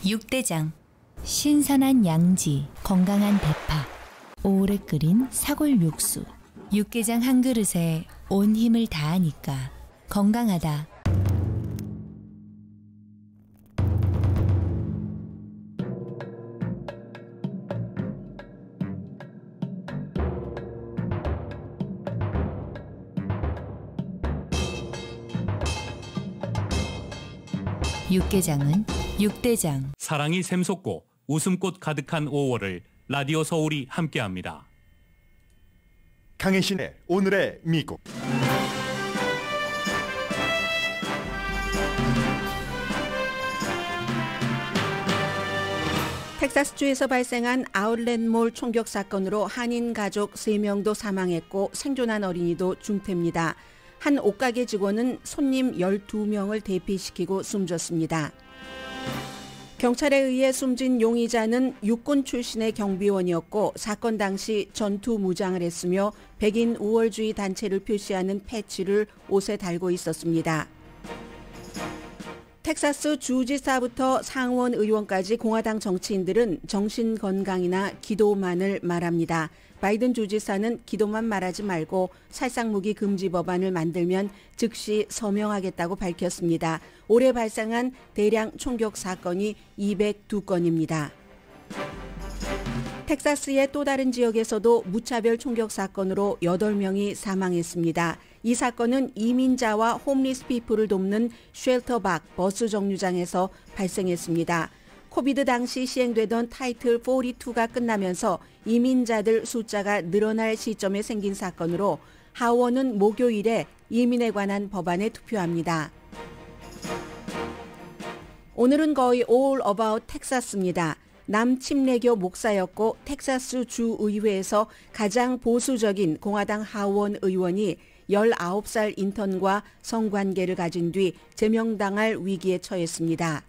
육대장. 신선한 양지, 건강한 대파, 오래 끓인 사골 육수. 육개장 한 그릇에 온 힘을 다하니까 건강하다. 육개장은 육대장. 사랑이 샘솟고 웃음꽃 가득한 5월을 라디오 서울이 함께합니다. 강혜신의 오늘의 미국. 텍사스주에서 발생한 아울렛몰 총격 사건으로 한인 가족 3명도 사망했고 생존한 어린이도 중태입니다. 한 옷가게 직원은 손님 12명을 대피시키고 숨졌습니다. 경찰에 의해 숨진 용의자는 육군 출신의 경비원이었고 사건 당시 전투 무장을 했으며 백인 우월주의 단체를 표시하는 패치를 옷에 달고 있었습니다. 텍사스 주지사부터 상원 의원까지 공화당 정치인들은 정신건강이나 기도만을 말합니다. 바이든 주지사는 기도만 말하지 말고 살상무기 금지 법안을 만들면 즉시 서명하겠다고 밝혔습니다. 올해 발생한 대량 총격 사건이 202건입니다. 텍사스의 또 다른 지역에서도 무차별 총격 사건으로 8명이 사망했습니다. 이 사건은 이민자와 홈리스 피플을 돕는 쉘터박 버스 정류장에서 발생했습니다. 코비드 당시 시행되던 타이틀 42가 끝나면서 이민자들 숫자가 늘어날 시점에 생긴 사건으로 하원은 목요일에 이민에 관한 법안에 투표합니다. 오늘은 거의 all about 텍사스입니다. 남침례교 목사였고 텍사스 주의회에서 가장 보수적인 공화당 하원 의원이 19살 인턴과 성관계를 가진 뒤 제명당할 위기에 처했습니다.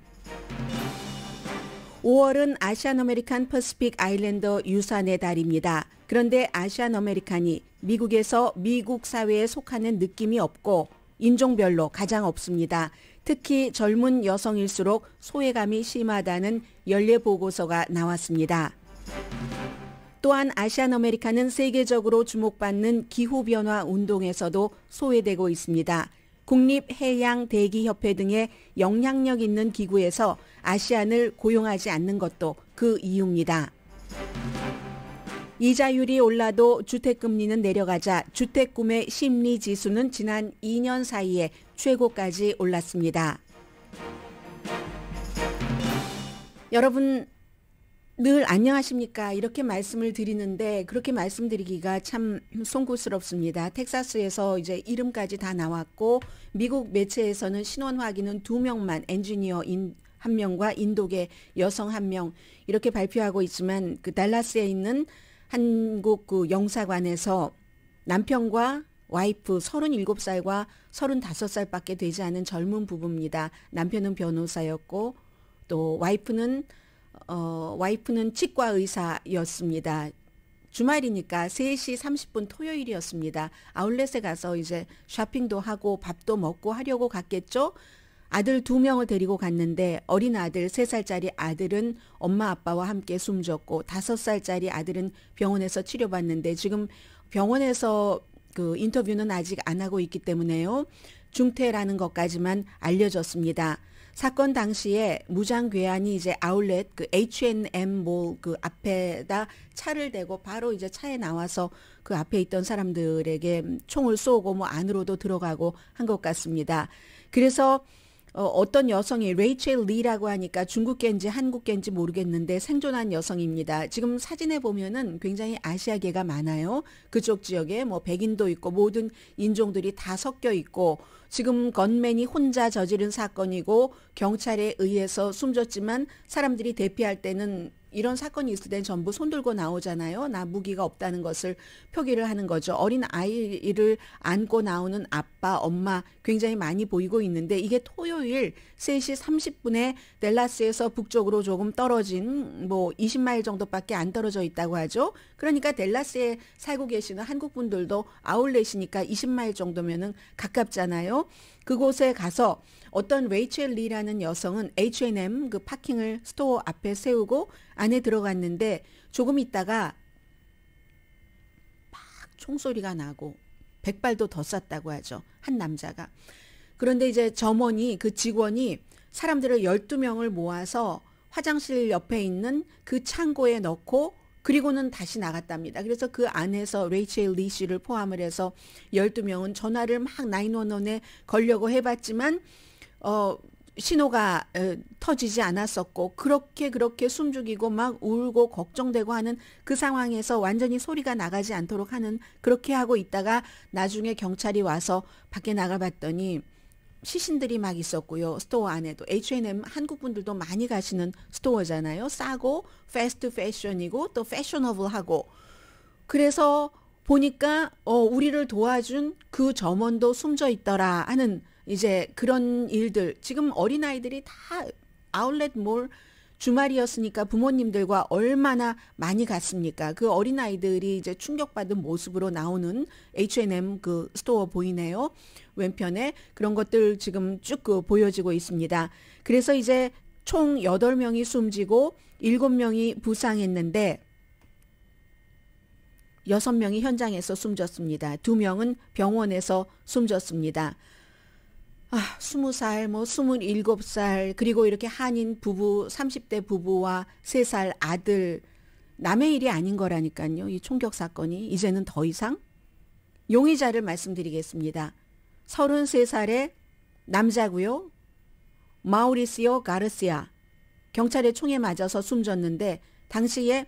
5월은 아시안 아메리칸 퍼시픽 아일랜더 유산의 달입니다. 그런데 아시안 아메리칸이 미국에서 미국 사회에 속하는 느낌이 없고 인종별로 가장 없습니다. 특히 젊은 여성일수록 소외감이 심하다는 연례 보고서가 나왔습니다. 또한 아시안 아메리칸은 세계적으로 주목받는 기후변화 운동에서도 소외되고 있습니다. 국립해양대기협회 등의 영향력 있는 기구에서 아시안을 고용하지 않는 것도 그 이유입니다. 이자율이 올라도 주택금리는 내려가자 주택구매 심리지수는 지난 2년 사이에 최고까지 올랐습니다. 여러분 늘 안녕하십니까 이렇게 말씀을 드리는데 그렇게 말씀드리기가 참 송구스럽습니다. 텍사스에서 이제 이름까지 다 나왔고 미국 매체에서는 신원 확인은 2명만 엔지니어 1명과 인도계 여성 1명 이렇게 발표하고 있지만 그 달라스에 있는 한국 그 영사관에서 남편과 와이프 37살과 35살밖에 되지 않은 젊은 부부입니다. 남편은 변호사였고 또 와이프는 치과 의사였습니다. 주말이니까 3시 30분 토요일이었습니다. 아울렛에 가서 이제 쇼핑도 하고 밥도 먹고 하려고 갔겠죠. 아들 2명을 데리고 갔는데 어린 아들 3살짜리 아들은 엄마 아빠와 함께 숨졌고 5살짜리 아들은 병원에서 치료받는데 지금 병원에서 그 인터뷰는 아직 안 하고 있기 때문에요. 중태라는 것까지만 알려졌습니다. 사건 당시에 무장괴한이 이제 아울렛 그 H&M 몰 그 앞에다 차를 대고 바로 이제 차에 나와서 그 앞에 있던 사람들에게 총을 쏘고 뭐 안으로도 들어가고 한 것 같습니다. 그래서 어떤 여성이 레이첼 리라고 하니까 중국계인지 한국계인지 모르겠는데 생존한 여성입니다. 지금 사진에 보면은 굉장히 아시아계가 많아요. 그쪽 지역에 뭐 백인도 있고 모든 인종들이 다 섞여 있고 지금 건맨이 혼자 저지른 사건이고 경찰에 의해서 숨졌지만 사람들이 대피할 때는 이런 사건이 있을 땐 전부 손들고 나오잖아요. 나 무기가 없다는 것을 표기를 하는 거죠. 어린 아이를 안고 나오는 아빠, 엄마 굉장히 많이 보이고 있는데 이게 토요일 3시 30분에 댈라스에서 북쪽으로 조금 떨어진 뭐 20마일 정도밖에 안 떨어져 있다고 하죠. 그러니까 댈라스에 살고 계시는 한국 분들도 아울렛이니까 20마일 정도면은 가깝잖아요. 그곳에 가서 어떤 레이첼 리라는 여성은 H&M 그 파킹을 스토어 앞에 세우고 안에 들어갔는데 조금 있다가 막 총소리가 나고 백발도 더 쐈다고 하죠. 한 남자가. 그런데 이제 점원이 그 직원이 사람들을 12명을 모아서 화장실 옆에 있는 그 창고에 넣고 그리고는 다시 나갔답니다. 그래서 그 안에서 레이첼 리 씨를 포함을 해서 12명은 전화를 막 911에 걸려고 해봤지만 신호가 터지지 않았었고 그렇게 숨죽이고 막 울고 걱정되고 하는 그 상황에서 완전히 소리가 나가지 않도록 하는 그렇게 하고 있다가 나중에 경찰이 와서 밖에 나가봤더니 시신들이 막 있었고요. 스토어 안에도 H&M 한국 분들도 많이 가시는 스토어잖아요. 싸고 패스트 패션이고 또 패셔너블하고 그래서 보니까 우리를 도와준 그 점원도 숨져 있더라 하는 이제 그런 일들. 지금 어린아이들이 다 아울렛 몰 주말이었으니까 부모님들과 얼마나 많이 갔습니까? 그 어린아이들이 이제 충격받은 모습으로 나오는 H&M 그 스토어 보이네요. 왼편에 그런 것들 지금 쭉 보여지고 있습니다. 그래서 이제 총 8명이 숨지고 7명이 부상했는데 6명이 현장에서 숨졌습니다. 2명은 병원에서 숨졌습니다. 20살, 27살, 그리고 이렇게 한인 부부, 30대 부부와 3살 아들, 남의 일이 아닌 거라니까요. 이 총격 사건이 이제는 더 이상 용의자를 말씀드리겠습니다. 33살의 남자고요. 마우리시오 가르시아. 경찰의 총에 맞아서 숨졌는데 당시에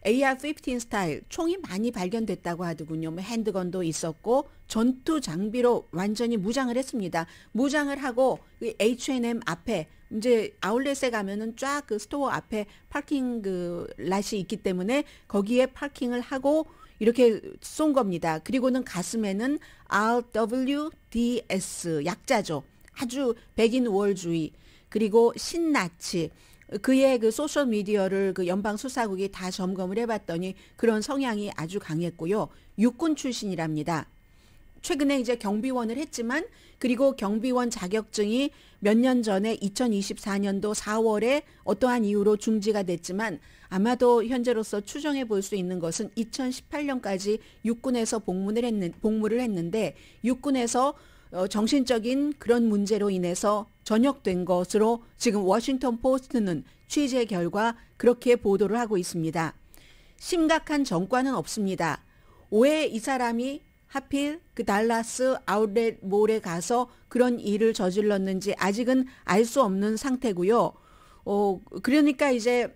AR-15 스타일 총이 많이 발견됐다고 하더군요. 핸드건도 있었고 전투 장비로 완전히 무장을 했습니다. 무장을 하고 H&M 앞에 이제 아울렛에 가면은 쫙 그 스토어 앞에 파킹 그 랏이 있기 때문에 거기에 파킹을 하고 이렇게 쏜 겁니다. 그리고는 가슴에는 RWDS 약자죠. 아주 백인 우월주의 그리고 신나치 그의 그 소셜 미디어를 그 연방 수사국이 다 점검을 해봤더니 그런 성향이 아주 강했고요. 육군 출신이랍니다. 최근에 이제 경비원을 했지만 그리고 경비원 자격증이 몇 년 전에 2024년도 4월에 어떠한 이유로 중지가 됐지만 아마도 현재로서 추정해 볼 수 있는 것은 2018년까지 육군에서 복무를 했는데 육군에서 정신적인 그런 문제로 인해서 전역된 것으로 지금 워싱턴 포스트는 취재 결과 그렇게 보도를 하고 있습니다. 심각한 전과는 없습니다. 왜 이 사람이 하필 그 달라스 아울렛 몰에 가서 그런 일을 저질렀는지 아직은 알 수 없는 상태고요. 그러니까 이제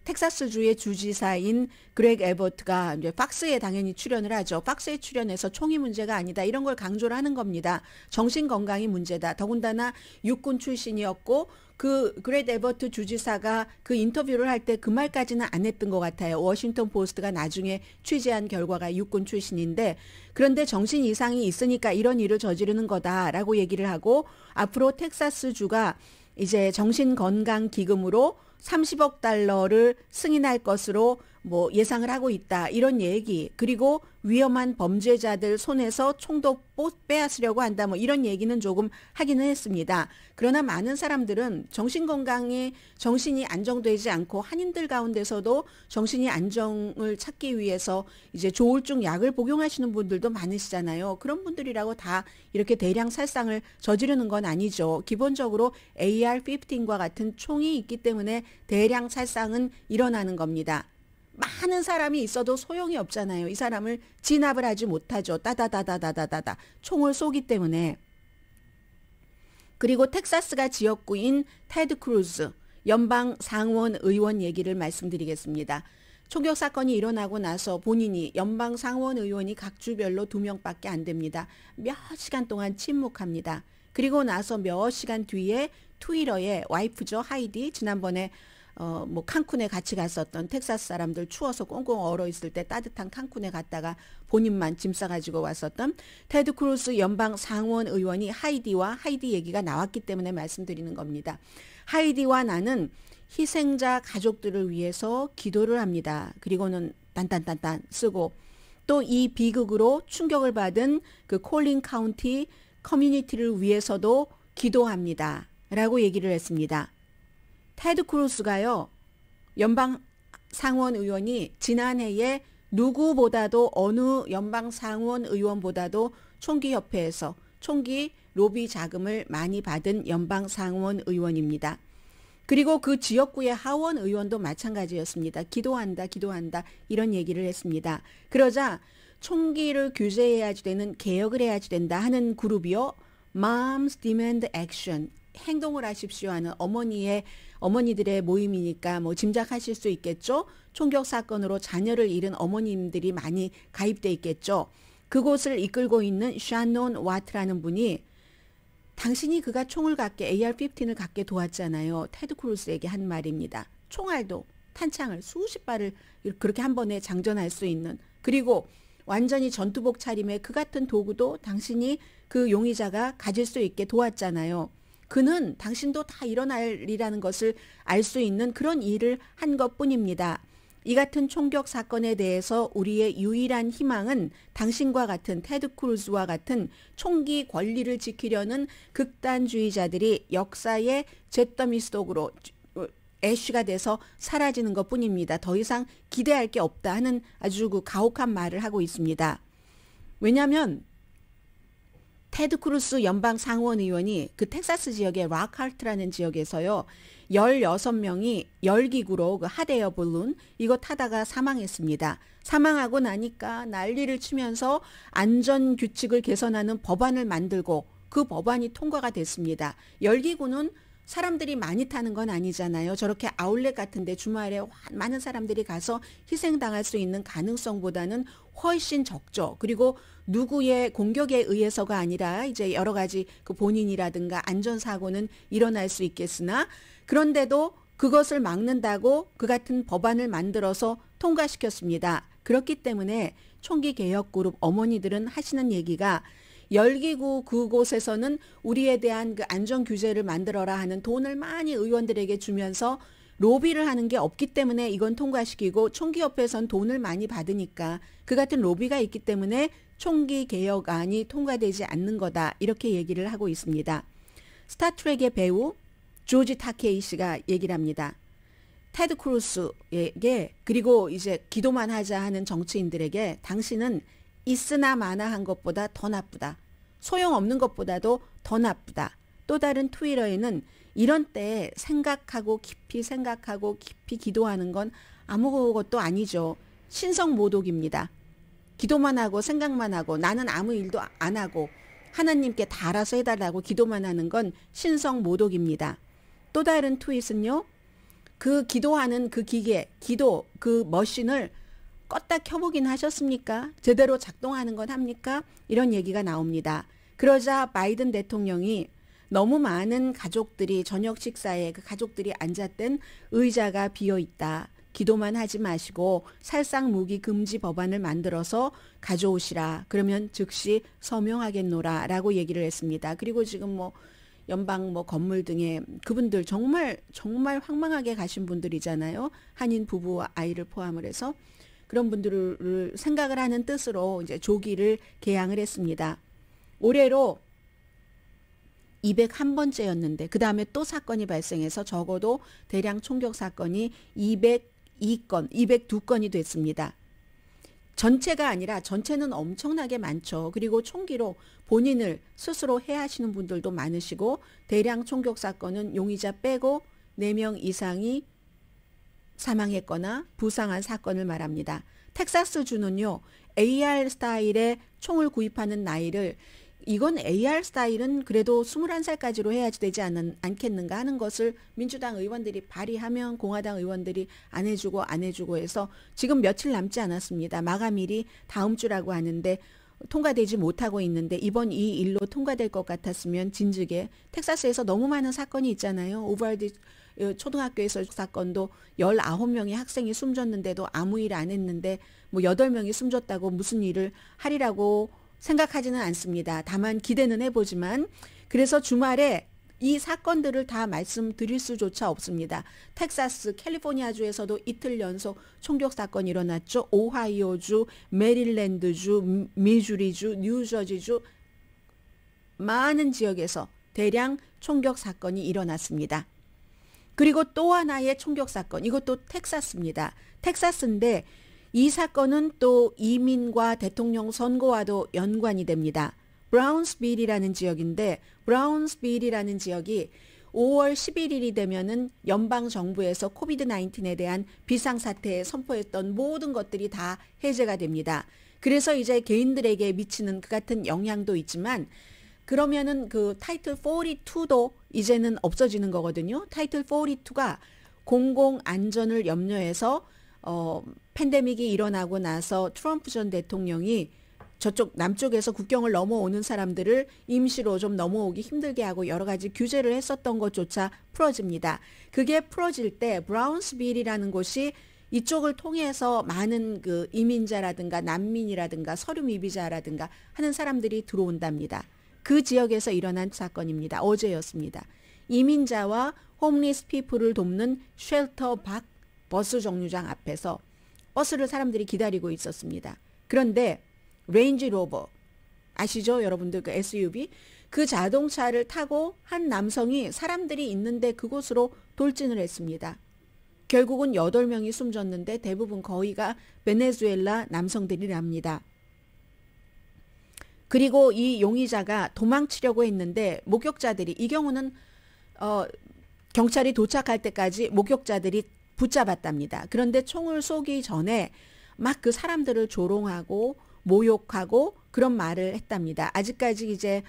텍사스주의 주지사인 그렉 에버트가 이제 팍스에 당연히 출연을 하죠. 팍스에 출연해서 총이 문제가 아니다. 이런 걸 강조를 하는 겁니다. 정신 건강이 문제다. 더군다나 육군 출신이었고 그 그렉 에버트 주지사가 그 인터뷰를 할 때 그 말까지는 안 했던 것 같아요. 워싱턴 포스트가 나중에 취재한 결과가 육군 출신인데 그런데 정신 이상이 있으니까 이런 일을 저지르는 거다라고 얘기를 하고 앞으로 텍사스주가 이제 정신건강기금으로 30억 달러를 승인할 것으로 뭐 예상을 하고 있다. 이런 얘기. 그리고 위험한 범죄자들 손에서 총도 빼앗으려고 한다. 뭐 이런 얘기는 조금 하기는 했습니다. 그러나 많은 사람들은 정신건강에 정신이 안정되지 않고 한인들 가운데서도 정신이 안정을 찾기 위해서 이제 조울증 약을 복용하시는 분들도 많으시잖아요. 그런 분들이라고 다 이렇게 대량 살상을 저지르는 건 아니죠. 기본적으로 AR-15과 같은 총이 있기 때문에 대량 살상은 일어나는 겁니다. 많은 사람이 있어도 소용이 없잖아요. 이 사람을 진압을 하지 못하죠. 따다다다다다다다 총을 쏘기 때문에. 그리고 텍사스가 지역구인 테드 크루즈 연방 상원 의원 얘기를 말씀드리겠습니다. 총격 사건이 일어나고 나서 본인이 연방 상원 의원이 각 주별로 2명밖에 안 됩니다. 몇 시간 동안 침묵합니다. 그리고 나서 몇 시간 뒤에 트위터에 와이프죠. 하이디 지난번에 뭐 칸쿤에 같이 갔었던 텍사스 사람들 추워서 꽁꽁 얼어 있을 때 따뜻한 칸쿤에 갔다가 본인만 짐 싸가지고 왔었던 테드 크루스 연방 상원 의원이 하이디 얘기가 나왔기 때문에 말씀드리는 겁니다. 하이디와 나는 희생자 가족들을 위해서 기도를 합니다. 그리고는 딴딴딴딴 쓰고 또 이 비극으로 충격을 받은 그 콜린 카운티 커뮤니티를 위해서도 기도합니다. 라고 얘기를 했습니다. 테드 크루스가요. 연방 상원 의원이 지난해에 누구보다도 어느 연방 상원 의원보다도 총기협회에서 총기 로비 자금을 많이 받은 연방 상원 의원입니다. 그리고 그 지역구의 하원 의원도 마찬가지였습니다. 기도한다, 기도한다 이런 얘기를 했습니다. 그러자 총기를 규제해야지 되는 개혁을 해야지 된다 하는 그룹이요. Moms Demand Action 행동을 하십시오 하는 어머니들의 모임이니까 뭐 짐작하실 수 있겠죠. 총격 사건으로 자녀를 잃은 어머님들이 많이 가입돼 있겠죠. 그곳을 이끌고 있는 샤논 와트라는 분이 당신이 그가 총을 갖게 AR-15을 갖게 도왔잖아요. 테드 크루스에게 한 말입니다. 총알도 탄창을 수십 발을 그렇게 한 번에 장전할 수 있는 그리고 완전히 전투복 차림의 그 같은 도구도 당신이 그 용의자가 가질 수 있게 도왔잖아요. 그는 당신도 다 일어날이라는 것을 알 수 있는 그런 일을 한 것뿐입니다. 이 같은 총격 사건에 대해서 우리의 유일한 희망은 당신과 같은 테드 크루즈와 같은 총기 권리를 지키려는 극단주의자들이 역사의 잿더미 속으로 애쉬가 돼서 사라지는 것뿐입니다. 더 이상 기대할 게 없다 하는 아주 그 가혹한 말을 하고 있습니다. 왜냐하면 테드 크루스 연방 상원 의원이 그 텍사스 지역의 락하트라는 지역에서요. 16명이 열기구로 그 핫에어 볼룬 이거 타다가 사망했습니다. 사망하고 나니까 난리를 치면서 안전규칙을 개선하는 법안을 만들고 그 법안이 통과가 됐습니다. 열기구는 사람들이 많이 타는 건 아니잖아요. 저렇게 아울렛 같은데 주말에 많은 사람들이 가서 희생당할 수 있는 가능성보다는 훨씬 적죠. 그리고 누구의 공격에 의해서가 아니라 이제 여러 가지 그 본인이라든가 안전사고는 일어날 수 있겠으나 그런데도 그것을 막는다고 그 같은 법안을 만들어서 통과시켰습니다. 그렇기 때문에 총기 개혁 그룹 어머니들은 하시는 얘기가 열기구 그곳에서는 우리에 대한 그 안전 규제를 만들어라 하는 돈을 많이 의원들에게 주면서 로비를 하는 게 없기 때문에 이건 통과시키고 총기협회에선 돈을 많이 받으니까 그 같은 로비가 있기 때문에 총기 개혁안이 통과되지 않는 거다 이렇게 얘기를 하고 있습니다. 스타트rek의 배우 조지 타케이 씨가 얘기를 합니다. 테드 크루스에게 그리고 이제 기도만 하자 하는 정치인들에게 당신은 있으나 마나한 것보다 더 나쁘다. 소용없는 것보다도 더 나쁘다. 또 다른 트위터에는 이런 때에 생각하고 깊이 기도하는 건 아무것도 아니죠. 신성모독입니다. 기도만 하고 생각만 하고 나는 아무 일도 안 하고 하나님께 다 알아서 해달라고 기도만 하는 건 신성모독입니다. 또 다른 트윗은요. 그 기도하는 그 기계, 기도 그 머신을 껐다 켜보긴 하셨습니까? 제대로 작동하는 건 합니까? 이런 얘기가 나옵니다. 그러자 바이든 대통령이 너무 많은 가족들이 저녁 식사에 그 가족들이 앉았던 의자가 비어있다. 기도만 하지 마시고 살상 무기 금지 법안을 만들어서 가져오시라. 그러면 즉시 서명하겠노라 라고 얘기를 했습니다. 그리고 지금 뭐 연방 뭐 건물 등에 그분들 정말 황망하게 가신 분들이잖아요. 한인 부부와 아이를 포함을 해서 그런 분들을 생각을 하는 뜻으로 이제 조기를 개항을 했습니다. 올해로 201번째였는데 그 다음에 또 사건이 발생해서 적어도 대량 총격 사건이 202건이 됐습니다. 전체가 아니라 전체는 엄청나게 많죠. 그리고 총기로 본인을 스스로 해하시는 분들도 많으시고 대량 총격 사건은 용의자 빼고 4명 이상이 사망했거나 부상한 사건을 말합니다. 텍사스주는요. AR 스타일의 총을 구입하는 나이를 이건 AR 스타일은 그래도 21살까지로 해야지 되지 않겠는가 하는 것을 민주당 의원들이 발의하면 공화당 의원들이 안 해주고 해서 지금 며칠 남지 않았습니다. 마감일이 다음 주라고 하는데 통과되지 못하고 있는데 이번 이 일로 통과될 것 같았으면 진즉에 텍사스에서 너무 많은 사건이 있잖아요. 우발드 초등학교에서 사건도 19명의 학생이 숨졌는데도 아무 일 안 했는데 뭐 8명이 숨졌다고 무슨 일을 하리라고 생각하지는 않습니다. 다만 기대는 해보지만 그래서 주말에 이 사건들을 다 말씀드릴 수조차 없습니다. 텍사스, 캘리포니아주에서도 이틀 연속 총격 사건이 일어났죠. 오하이오주, 메릴랜드주, 미주리주, 뉴저지주 많은 지역에서 대량 총격 사건이 일어났습니다. 그리고 또 하나의 총격 사건, 이것도 텍사스입니다. 텍사스인데 이 사건은 또 이민과 대통령 선거와도 연관이 됩니다. 브라운스빌이라는 지역인데 브라운스빌이라는 지역이 5월 11일이 되면은 연방 정부에서 코비드-19에 대한 비상사태에 선포했던 모든 것들이 다 해제가 됩니다. 그래서 이제 개인들에게 미치는 그 같은 영향도 있지만 그러면은 그 타이틀 42도 이제는 없어지는 거거든요. 타이틀 42가 공공 안전을 염려해서 팬데믹이 일어나고 나서 트럼프 전 대통령이 저쪽 남쪽에서 국경을 넘어오는 사람들을 임시로 좀 넘어오기 힘들게 하고 여러 가지 규제를 했었던 것조차 풀어집니다. 그게 풀어질 때 브라운스빌이라는 곳이 이쪽을 통해서 많은 그 이민자라든가 난민이라든가 서류 미비자라든가 하는 사람들이 들어온답니다. 그 지역에서 일어난 사건입니다. 어제였습니다. 이민자와 홈리스 피플을 돕는 쉘터 박 버스 정류장 앞에서 버스를 사람들이 기다리고 있었습니다. 그런데 레인지 로버 아시죠? 여러분들 그 SUV 그 자동차를 타고 한 남성이 사람들이 있는데 그곳으로 돌진을 했습니다. 결국은 8명이 숨졌는데 대부분 거의가 베네수엘라 남성들이랍니다. 그리고 이 용의자가 도망치려고 했는데 목격자들이 이 경우는 경찰이 도착할 때까지 목격자들이 붙잡았답니다. 그런데 총을 쏘기 전에 막 그 사람들을 조롱하고 모욕하고 그런 말을 했답니다. 아직까지 이제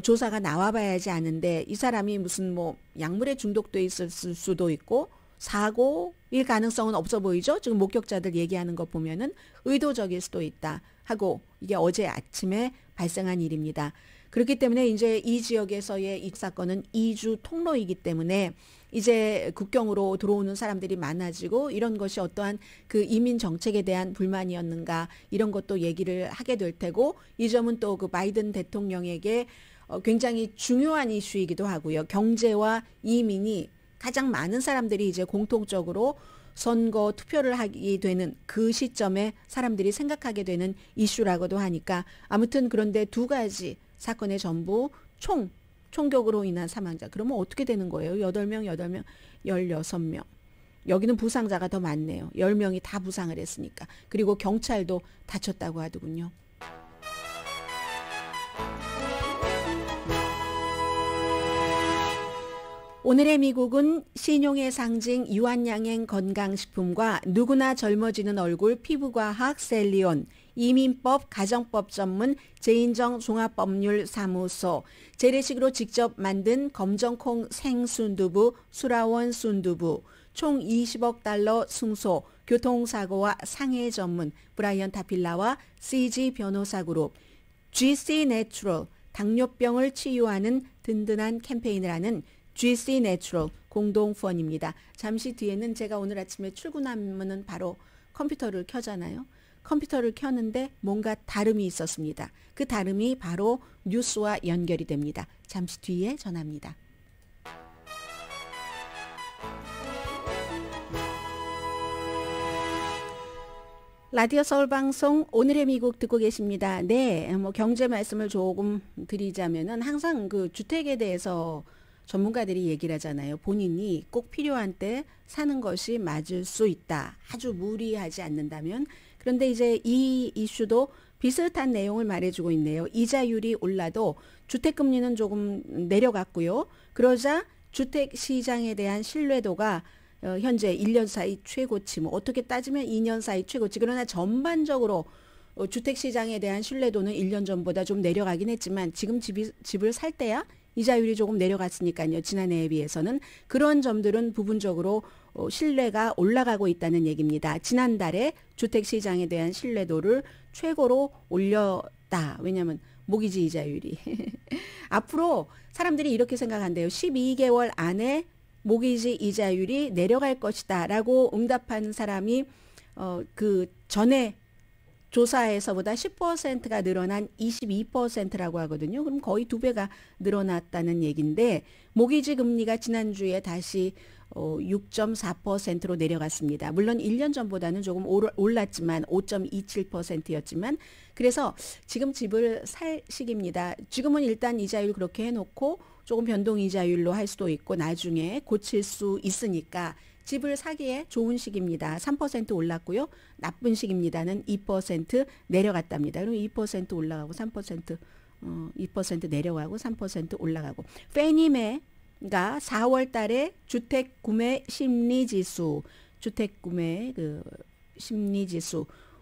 조사가 나와봐야지 아는데 이 사람이 무슨 뭐 약물에 중독돼 있을 수도 있고 사고일 가능성은 없어 보이죠. 지금 목격자들 얘기하는 거 보면은 의도적일 수도 있다 하고 이게 어제 아침에 발생한 일입니다. 그렇기 때문에 이제 이 지역에서의 이 사건은 2주 통로이기 때문에 이제 국경으로 들어오는 사람들이 많아지고 이런 것이 어떠한 그 이민 정책에 대한 불만이었는가 이런 것도 얘기를 하게 될 테고 이 점은 또 그 바이든 대통령에게 굉장히 중요한 이슈이기도 하고요. 경제와 이민이 가장 많은 사람들이 이제 공통적으로 선거 투표를 하게 되는 그 시점에 사람들이 생각하게 되는 이슈라고도 하니까 아무튼 그런데 두 가지 사건의 전부 총격으로 인한 사망자. 그러면 어떻게 되는 거예요? 8명, 16명. 여기는 부상자가 더 많네요. 10명이 다 부상을 했으니까. 그리고 경찰도 다쳤다고 하더군요. 오늘의 미국은 신용의 상징 유한양행 건강식품과 누구나 젊어지는 얼굴 피부과학 셀리온, 이민법 가정법 전문 제인정 종합법률사무소, 재래식으로 직접 만든 검정콩 생순두부 수라원 순두부, 총 20억 달러 승소, 교통사고와 상해 전문 브라이언 타필라와 CG 변호사그룹, GC 내추럴, 당뇨병을 치유하는 든든한 캠페인을 하는 GC 내추럴 공동후원입니다. 잠시 뒤에는 제가 오늘 아침에 출근하면 바로 컴퓨터를 켜잖아요. 컴퓨터를 켰는데 뭔가 다름이 있었습니다. 그 다름이 바로 뉴스와 연결이 됩니다. 잠시 뒤에 전합니다. 라디오 서울방송 오늘의 미국 듣고 계십니다. 네, 뭐 경제 말씀을 조금 드리자면은 항상 그 주택에 대해서 전문가들이 얘기를 하잖아요. 본인이 꼭 필요한 때 사는 것이 맞을 수 있다. 아주 무리하지 않는다면. 그런데 이제 이 이슈도 비슷한 내용을 말해주고 있네요. 이자율이 올라도 주택금리는 조금 내려갔고요. 그러자 주택시장에 대한 신뢰도가 현재 1년 사이 최고치, 뭐 어떻게 따지면 2년 사이 최고치. 그러나 전반적으로 주택시장에 대한 신뢰도는 1년 전보다 좀 내려가긴 했지만 지금 집을 살 때야 이자율이 조금 내려갔으니까요. 지난해에 비해서는 그런 점들은 부분적으로 신뢰가 올라가고 있다는 얘기입니다. 지난달에 주택시장에 대한 신뢰도를 최고로 올렸다. 왜냐하면 모기지 이자율이. 앞으로 사람들이 이렇게 생각한대요. 12개월 안에 모기지 이자율이 내려갈 것이다 라고 응답한 사람이 그 전에 조사에서보다 10%가 늘어난 22%라고 하거든요. 그럼 거의 2배가 늘어났다는 얘기인데 모기지 금리가 지난주에 다시 6.4%로 내려갔습니다. 물론 1년 전보다는 조금 올랐지만 5.27%였지만 그래서 지금 집을 살 시기입니다. 지금은 일단 이자율 그렇게 해놓고 조금 변동 이자율로 할 수도 있고 나중에 고칠 수 있으니까 집을 사기에 좋은 시기입니다. 3% 올랐고요. 나쁜 시기입니다는 2% 내려갔답니다. 그럼 2% 올라가고 3% 2% 내려가고 3% 올라가고 페니메가 4월 달에 주택 구매 심리 지수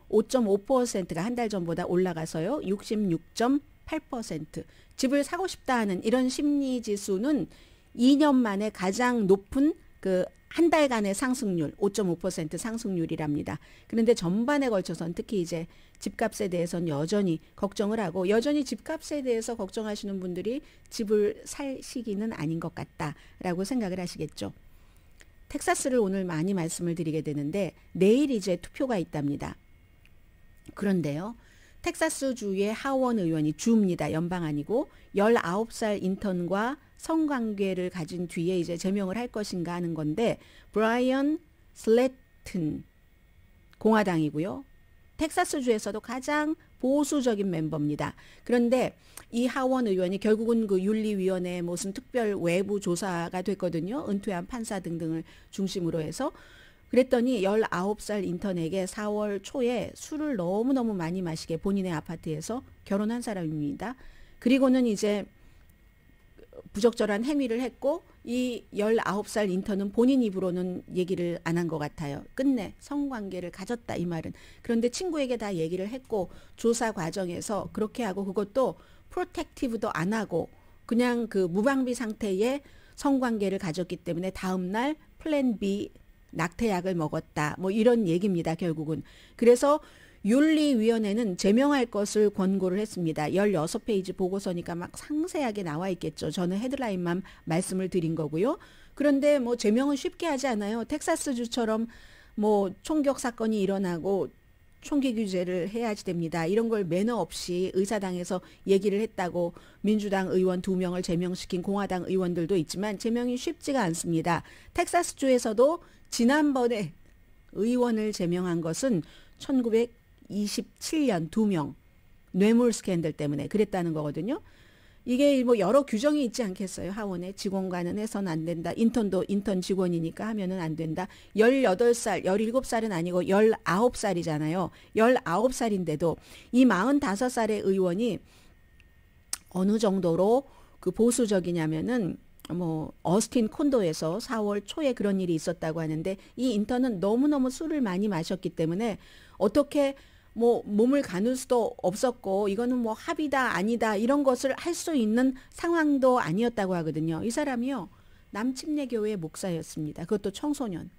5.5%가 한 달 전보다 올라가서요. 66.8%. 집을 사고 싶다 하는 이런 심리 지수는 2년 만에 가장 높은 한 달간의 상승률 5.5% 상승률이랍니다. 그런데 전반에 걸쳐서는 특히 이제 집값에 대해서는 여전히 걱정을 하고 여전히 집값에 대해서 걱정하시는 분들이 집을 살 시기는 아닌 것 같다라고 생각을 하시겠죠. 텍사스를 오늘 많이 말씀을 드리게 되는데 내일 이제 투표가 있답니다. 그런데요. 텍사스주의 하원 의원이 주입니다. 연방 아니고 19살 인턴과 성관계를 가진 뒤에 이제 제명을 할 것인가 하는 건데 브라이언 슬래튼 공화당이고요. 텍사스주에서도 가장 보수적인 멤버입니다. 그런데 이 하원 의원이 결국은 그 윤리위원회의 무슨 특별 외부 조사가 됐거든요. 은퇴한 판사 등등을 중심으로 해서 그랬더니 19살 인턴에게 4월 초에 술을 너무너무 많이 마시게 본인의 아파트에서 결혼한 사람입니다. 그리고는 이제 부적절한 행위를 했고 이 19살 인턴은 본인 입으로는 얘기를 안 한 것 같아요. 끝내 성관계를 가졌다 이 말은. 그런데 친구에게 다 얘기를 했고 조사 과정에서 그렇게 하고 그것도 프로텍티브도 안 하고 그냥 그 무방비 상태의 성관계를 가졌기 때문에 다음날 플랜 B 낙태약을 먹었다. 뭐 이런 얘기입니다. 결국은. 그래서 윤리위원회는 제명할 것을 권고를 했습니다. 16페이지 보고서니까 막 상세하게 나와 있겠죠. 저는 헤드라인만 말씀을 드린 거고요. 그런데 뭐 제명은 쉽게 하지 않아요. 텍사스주처럼 뭐 총격 사건이 일어나고 총기 규제를 해야지 됩니다. 이런 걸 매너 없이 의사당에서 얘기를 했다고 민주당 의원 2명을 제명시킨 공화당 의원들도 있지만 제명이 쉽지가 않습니다. 텍사스주에서도 지난번에 의원을 제명한 것은 1927년 2명 뇌물 스캔들 때문에 그랬다는 거거든요. 이게 뭐 여러 규정이 있지 않겠어요. 하원에 직원과는 해서는 안 된다. 인턴도 인턴 직원이니까 하면은 안 된다. 18살, 17살은 아니고 19살이잖아요. 19살인데도 이 45살의 의원이 어느 정도로 그 보수적이냐면은 뭐 어스틴 콘도에서 4월 초에 그런 일이 있었다고 하는데 이 인턴은 너무너무 술을 많이 마셨기 때문에 어떻게 뭐 몸을 가눌 수도 없었고 이거는 뭐 합의다 아니다 이런 것을 할 수 있는 상황도 아니었다고 하거든요. 이 사람이요. 남침례교회 목사였습니다. 그것도 청소년.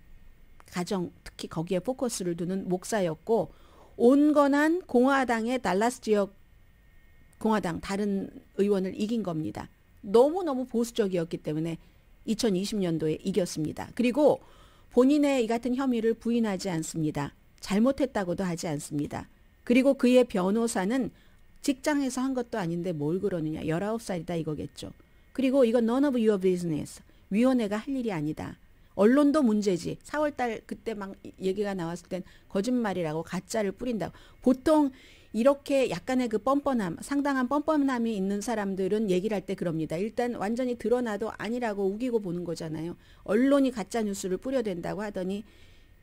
가정 특히 거기에 포커스를 두는 목사였고 온건한 공화당의 달라스 지역 공화당 다른 의원을 이긴 겁니다. 너무너무 보수적이었기 때문에 2020년도에 이겼습니다. 그리고 본인의 이 같은 혐의를 부인하지 않습니다. 잘못했다고도 하지 않습니다. 그리고 그의 변호사는 직장에서 한 것도 아닌데 뭘 그러느냐. 19살이다 이거겠죠. 그리고 이건 none of your business. 위원회가 할 일이 아니다. 언론도 문제지. 4월달 그때 막 얘기가 나왔을 땐 거짓말이라고 가짜를 뿌린다고. 보통 이렇게 약간의 그 뻔뻔함, 상당한 뻔뻔함이 있는 사람들은 얘기를 할 때 그럽니다. 일단 완전히 드러나도 아니라고 우기고 보는 거잖아요. 언론이 가짜 뉴스를 뿌려댄다고 하더니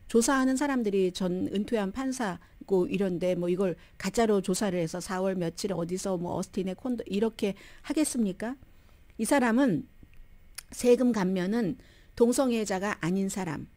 조사하는 사람들이 전 은퇴한 판사고 이런데 뭐 이걸 가짜로 조사를 해서 4월 며칠 어디서 뭐 어스틴의 콘도 이렇게 하겠습니까? 이 사람은 세금 감면은 동성애자가 아닌 사람,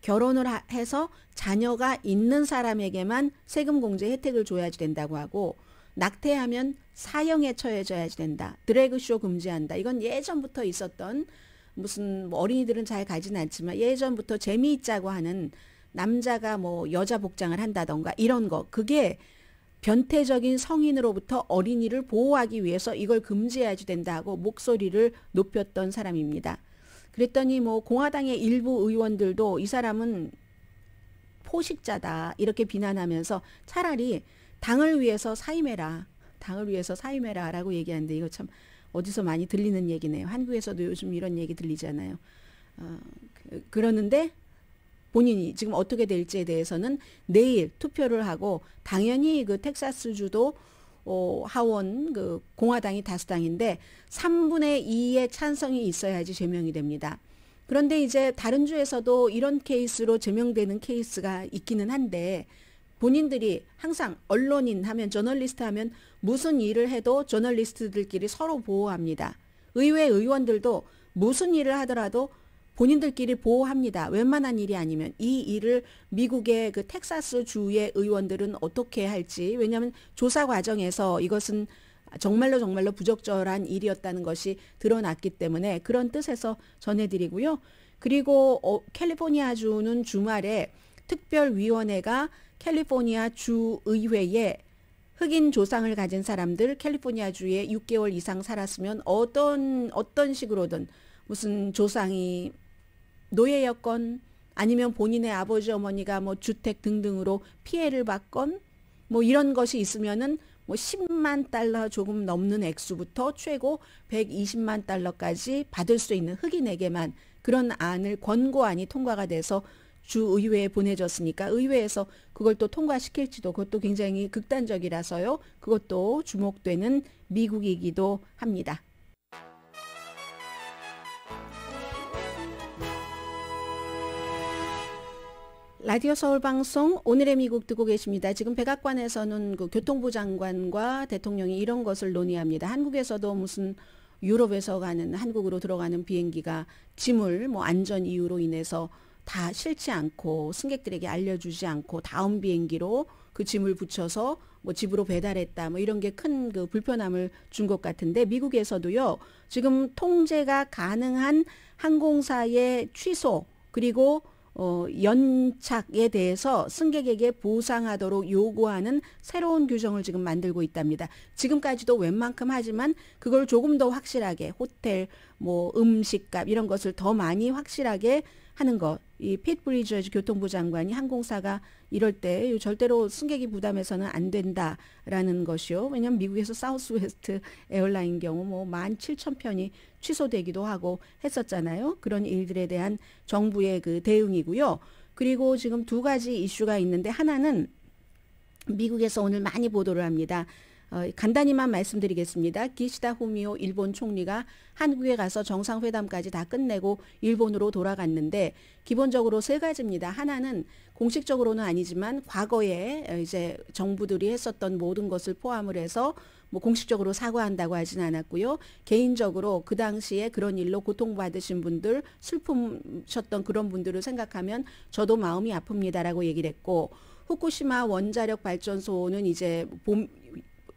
결혼을 해서 자녀가 있는 사람에게만 세금 공제 혜택을 줘야지 된다고 하고 낙태하면 사형에 처해져야지 된다. 드래그쇼 금지한다. 이건 예전부터 있었던 무슨 뭐 어린이들은 잘 가지는 않지만 예전부터 재미있자고 하는 남자가 뭐 여자 복장을 한다던가 이런 거 그게 변태적인 성인으로부터 어린이를 보호하기 위해서 이걸 금지해야지 된다고 목소리를 높였던 사람입니다. 그랬더니 뭐 공화당의 일부 의원들도 이 사람은 포식자다 이렇게 비난하면서 차라리 당을 위해서 사임해라. 당을 위해서 사임해라 라고 얘기하는데 이거 참 어디서 많이 들리는 얘기네요. 한국에서도 요즘 이런 얘기 들리잖아요. 그러는데 본인이 지금 어떻게 될지에 대해서는 내일 투표를 하고 당연히 그 텍사스주도 하원 그 공화당이 다수당인데 3분의 2의 찬성이 있어야지 제명이 됩니다. 그런데 이제 다른 주에서도 이런 케이스로 제명되는 케이스가 있기는 한데 본인들이 항상 언론인 하면 저널리스트 하면 무슨 일을 해도 저널리스트들끼리 서로 보호합니다. 의회 의원들도 무슨 일을 하더라도 본인들끼리 보호합니다. 웬만한 일이 아니면 이 일을 미국의 그 텍사스 주의 의원들은 어떻게 할지 왜냐하면 조사 과정에서 이것은 정말로 부적절한 일이었다는 것이 드러났기 때문에 그런 뜻에서 전해드리고요. 그리고 캘리포니아주는 주말에 특별위원회가 캘리포니아 주의회에 흑인 조상을 가진 사람들 캘리포니아주에 6개월 이상 살았으면 어떤 식으로든 무슨 조상이 노예 여건 아니면 본인의 아버지 어머니가 뭐 주택 등등으로 피해를 받건 뭐 이런 것이 있으면은 뭐 10만 달러 조금 넘는 액수부터 최고 120만 달러까지 받을 수 있는 흑인에게만 그런 안을 권고안이 통과가 돼서 주의회에 보내졌으니까 의회에서 그걸 또 통과시킬지도 그것도 굉장히 극단적이라서요. 그것도 주목되는 미국이기도 합니다. 라디오 서울 방송 오늘의 미국 듣고 계십니다. 지금 백악관에서는 그 교통부 장관과 대통령이 이런 것을 논의합니다. 한국에서도 무슨 유럽에서 가는 한국으로 들어가는 비행기가 짐을 뭐 안전 이유로 인해서 다 실지 않고 승객들에게 알려주지 않고 다음 비행기로 그 짐을 붙여서 뭐 집으로 배달했다 뭐 이런 게 큰 그 불편함을 준 것 같은데 미국에서도요 지금 통제가 가능한 항공사의 취소 그리고 연착에 대해서 승객에게 보상하도록 요구하는 새로운 규정을 지금 만들고 있답니다. 지금까지도 웬만큼 하지만 그걸 조금 더 확실하게 호텔, 뭐 음식값 이런 것을 더 많이 확실하게 하는 것. 이 핏 브리저즈 교통부 장관이 항공사가 이럴 때 절대로 승객이 부담해서는 안 된다라는 것이요. 왜냐하면 미국에서 사우스웨스트 에어라인 경우 뭐 17,000편이 취소되기도 하고 했었잖아요. 그런 일들에 대한 정부의 그 대응이고요. 그리고 지금 두 가지 이슈가 있는데 하나는 미국에서 오늘 많이 보도를 합니다. 간단히만 말씀드리겠습니다. 기시다 후미오 일본 총리가 한국에 가서 정상회담까지 다 끝내고 일본으로 돌아갔는데 기본적으로 세 가지입니다. 하나는 공식적으로는 아니지만 과거에 이제 정부들이 했었던 모든 것을 포함을 해서 뭐 공식적으로 사과한다고 하진 않았고요. 개인적으로 그 당시에 그런 일로 고통받으신 분들, 슬픔셨던 그런 분들을 생각하면 저도 마음이 아픕니다라고 얘기를 했고 후쿠시마 원자력 발전소는 이제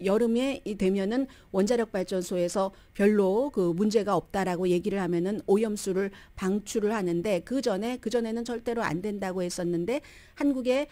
여름에 되면은 원자력 발전소에서 별로 그 문제가 없다라고 얘기를 하면은 오염수를 방출을 하는데 그전에는 절대로 안 된다고 했었는데 한국에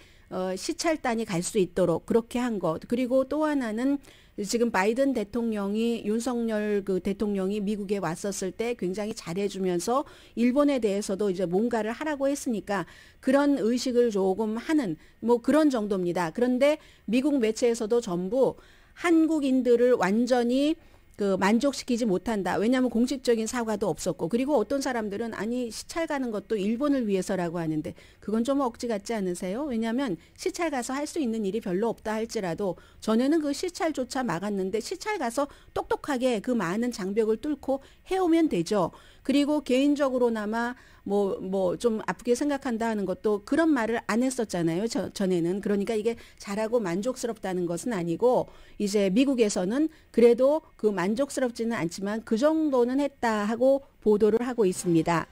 시찰단이 갈 수 있도록 그렇게 한 것. 그리고 또 하나는 지금 바이든 대통령이 윤석열 그 대통령이 미국에 왔었을 때 굉장히 잘해주면서 일본에 대해서도 이제 뭔가를 하라고 했으니까 그런 의식을 조금 하는 뭐 그런 정도입니다. 그런데 미국 매체에서도 전부 한국인들을 완전히 그 만족시키지 못한다. 왜냐하면 공식적인 사과도 없었고 그리고 어떤 사람들은 아니 시찰 가는 것도 일본을 위해서라고 하는데 그건 좀 억지 같지 않으세요? 왜냐하면 시찰 가서 할 수 있는 일이 별로 없다 할지라도 전에는 그 시찰조차 막았는데 시찰 가서 똑똑하게 그 많은 장벽을 뚫고 해오면 되죠. 그리고 개인적으로나마 뭐 좀 아프게 생각한다 하는 것도 그런 말을 안 했었잖아요. 전에는. 그러니까 이게 잘하고 만족스럽다는 것은 아니고 이제 미국에서는 그래도 그 만족스럽지는 않지만 그 정도는 했다 하고 보도를 하고 있습니다.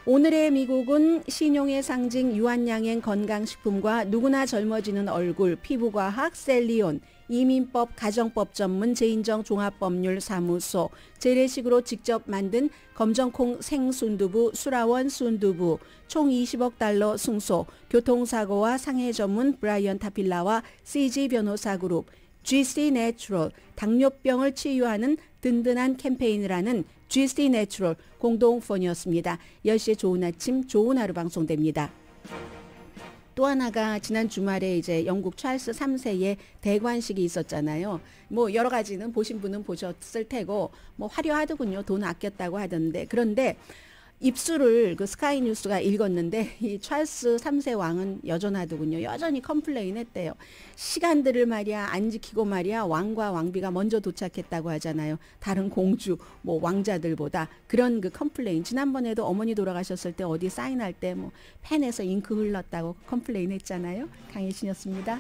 오늘의 미국은 신용의 상징 유한양행 건강식품과 누구나 젊어지는 얼굴 피부과학 셀리온 이민법 가정법 전문 제인정 종합법률사무소 재래식으로 직접 만든 검정콩 생순두부 수라원 순두부 총 20억 달러 승소 교통사고와 상해 전문 브라이언 타필라와 CG 변호사 그룹 GC 내추럴 당뇨병을 치유하는 든든한 캠페인을 하는 GC 내추럴 공동폰이었습니다. 10시에 좋은 아침 좋은 하루 방송됩니다. 또 하나가 지난 주말에 이제 영국 찰스 3세의 대관식이 있었잖아요. 뭐 여러 가지는 보신 분은 보셨을 테고 뭐 화려하더군요. 돈 아꼈다고 하던데 그런데 입수를 그 스카이 뉴스가 읽었는데 이 찰스 3세 왕은 여전하더군요. 여전히 컴플레인 했대요. 시간들을 말이야 안 지키고 말이야 왕과 왕비가 먼저 도착했다고 하잖아요. 다른 공주 뭐 왕자들보다 그런 그 컴플레인. 지난번에도 어머니 돌아가셨을 때 어디 사인할 때 뭐 펜에서 잉크 흘렀다고 컴플레인 했잖아요. 강혜신이었습니다.